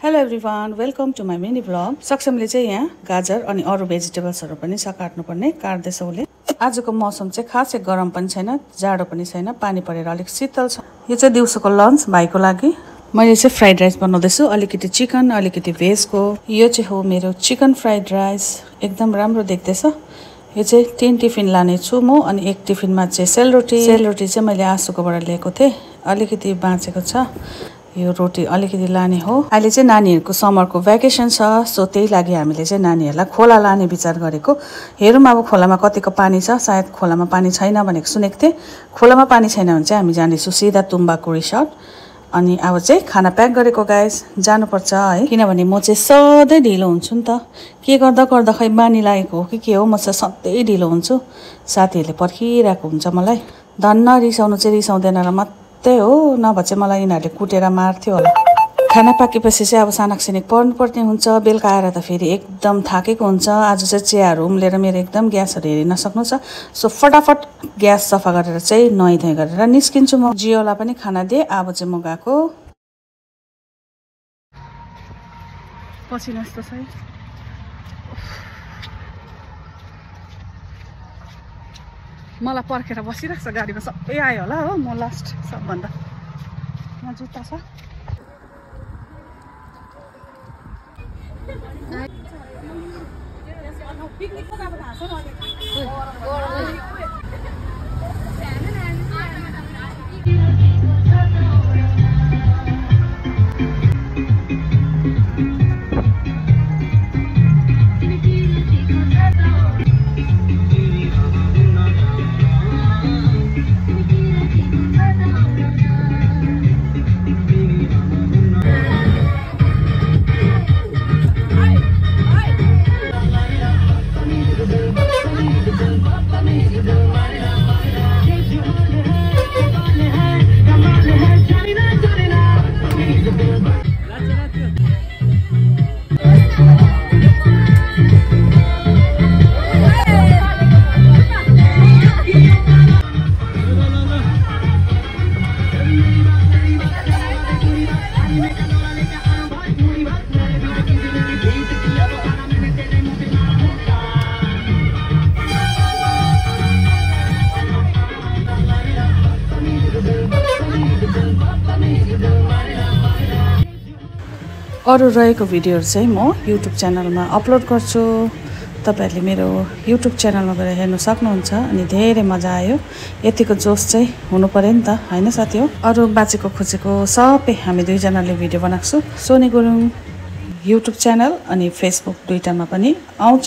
Hello everyone, welcome to my mini blog. सक्षमले चाहिँ यहाँ गाजर अनि अरू भेजिटेबल्सहरू पनि काट्नुपर्ने काट्दैछ उसले। आजको मौसम चाहिँ खासै गरम पनि छैन, जाडो पनि छैन, पानी परेर अलिक शीतल छ। यो चाहिँ दिउँसोको लन्च भाइको लागि। मैले चाहिँ फ्राइड राइस बनाउँदैछु, अलिकति चिकन अलिकति भेजको। यो चाहिँ हो मेरो चिकन फ्राइड राइस, एकदम राम्रो देख्दैछ। यो चाहिँ 3 टिफिन लाने छु म, अनि एक टिफिनमा चाहिँ सेलरोटी चाहिँ मैले आसुकोबाट ल्याएको थिएँ, अलिकति बाँचेको छ। यो रोटी अलिकति लाने हो। अहिले चाहिँ नानीहरूको समरको भ्याकेसन छ, सो त्यही लागि हामीले चाहिँ नानीहरूलाई खोला लाने विचार गरेको। हेरौँ अब खोलामा कतिको पानी छ। सायद खोलामा पानी छैन भनेको सुनेको थिएँ। खोलामा पानी छैन भने चाहिँ हामी जानेछौँ सिधा तुम्बाको रिसोर्ट। अनि अब चाहिँ खाना प्याक गरेको गाइस, जानुपर्छ है, किनभने म चाहिँ सधैँ ढिलो हुन्छु नि त। के गर्दा गर्दा खै बानी लागेको हो कि के हो, म चाहिँ सधैँ ढिलो हुन्छु। साथीहरूले पर्खिरहेको हुन्छ मलाई। धन्न रिसाउनु चाहिँ रिसाउँदैन र त्यही हो, नभए चाहिँ मलाई यिनीहरूले कुटेर मार्थ्यो होला। खाना पाकेपछि चाहिँ अब सानाकसिनिक पढ्नुपर्ने हुन्छ। बेलुका आएर त फेरि एकदम थाकेको हुन्छ। आज चाहिँ चियाहरू उम्लेर मेरो एकदम ग्यासहरू हेरि नसक्नु छ। सो फटाफट ग्यास सफा गरेर चाहिँ नुहाइधुवाइ गरेर निस्किन्छु म। जियोलाई पनि खाना दिएँ। अब चाहिँ म गएको। पसिना जस्तो छ है। मलाई पर्खेर बसिरहेको छ गाडीमा, सबै आयो होला हो, म लास्ट सबभन्दा। यहाँ जुत्ता छ। अरू रहेको भिडियोहरू चाहिँ म युट्युब च्यानलमा अपलोड गर्छु। तपाईहरुले मेरो युट्युब च्यानलमा गएर हेर्न सक्नुहुन्छ। अनि धेरै मजा आयो। यतिको जोस चाहिँ हुनु पर्यो नि त, हैन साथी हो। अरू बाँचेको खुचेको सबै हामी दुईजनाले भिडियो बनाएको छु। सोनी गुरुङ युट्युब च्यानल अनि फेसबुक दुईटामा पनि आउँछ।